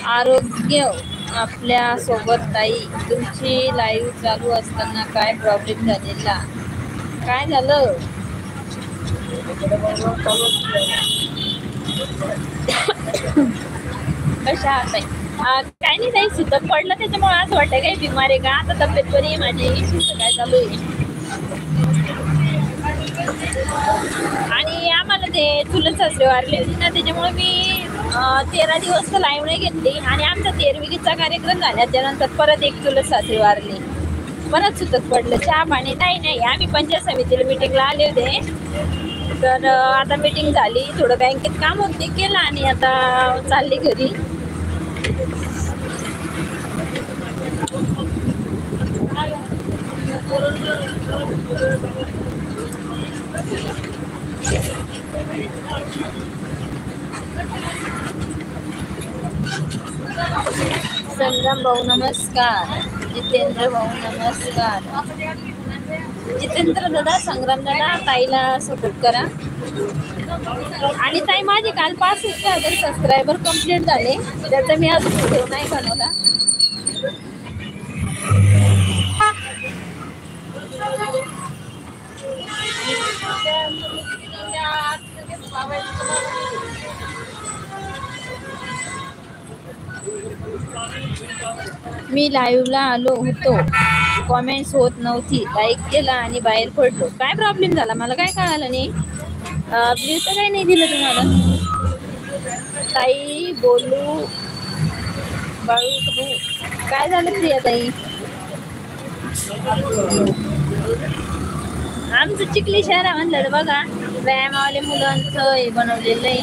आरोग्य आपल्या सोबत ताई. तुमची लाईव्ह चालू असताना काय प्रॉब्लेम झालेला? काय झालं? कशा आहात ताई? काय नाही ताई, सुतक पडलं त्याच्यामुळे असं वाटतं काही बिमार आहे का. आता तब्येत बरी आहे माझी. काय चालू आहे? आणि आम्हाला ते चुलत सासरे वारले होते ना, त्याच्यामुळे मी 13 दिवस तर लाईव्ह नाही घेतली. आणि आमचा तेरविगीचा कार्यक्रम झाला त्यानंतर परत एक चुलत सासरे वारले, परत सुतक पडलं. चहा पाणी नाही. आम्ही पंचायत समितीला मिटिंगला आले होते, तर आता मीटिंग झाली, थोडं बँकेत काम होते केलं आणि आता चालली घरी. संग्राम भाऊ नमस्कार. जितेंद्र भाऊ नमस्कार. जितेंद्र दादा, संग्राम दादा, ताईला सपोर्ट करा. आणि ताई माझे काल 65,000 सबस्क्रायबर कंप्लीट झाले, त्याचा मी अजून व्हिडिओ नाही बनवला. मी लाईव्हला आलो होतो, कॉमेंट्स होत नव्हती, लाईक केला आणि बाहेर पडलो. काय प्रॉब्लेम झाला मला काय कळालं नाही. प्लीज तर काही नाही दिलं तुम्हाला. ताई बोलू बाळू, काय झालं प्रिया ताई? आमचं चिखली शहरामधलं बघा, व्यायामावाले मुलांचं हे बनवलेलं आहे.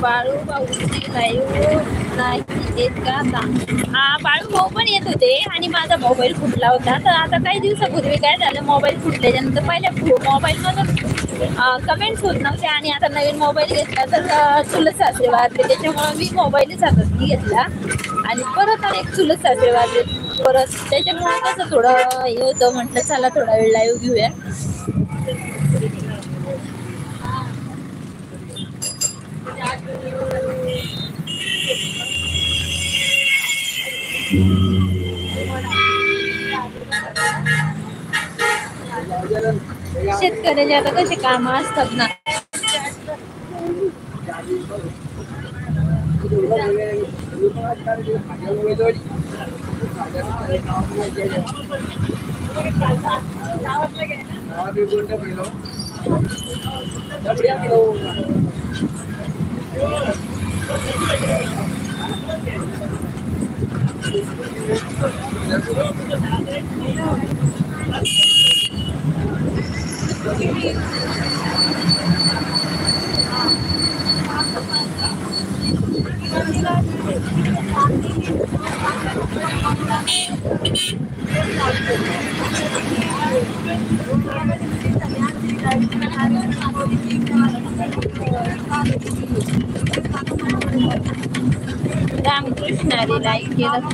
बाळू भाऊची लाईव्ह नाही येत का आता? बाळू भाऊ पण येत होते आणि माझा मोबाईल फुटला होता. तर आता काही दिवसापूर्वी काय झालं, मोबाईल फुटल्याच्यानंतर पहिल्या मोबाईलमधून कमेंट्स होत नव्हते आणि आता नवीन मोबाईल घेतला तर चुलत सासरे वारले, त्याच्यामुळे मी मोबाईलच हातात घेतला आणि परत एक चुलत सासरे वारले परत, त्याच्यामुळे कसं थोडं हे होतं. म्हटलं चला थोडा वेळ लाईव्ह घेऊया. शेतकऱ्याचे आता कसे काम असतात ना. रामकृष्णारी लाईक केलं.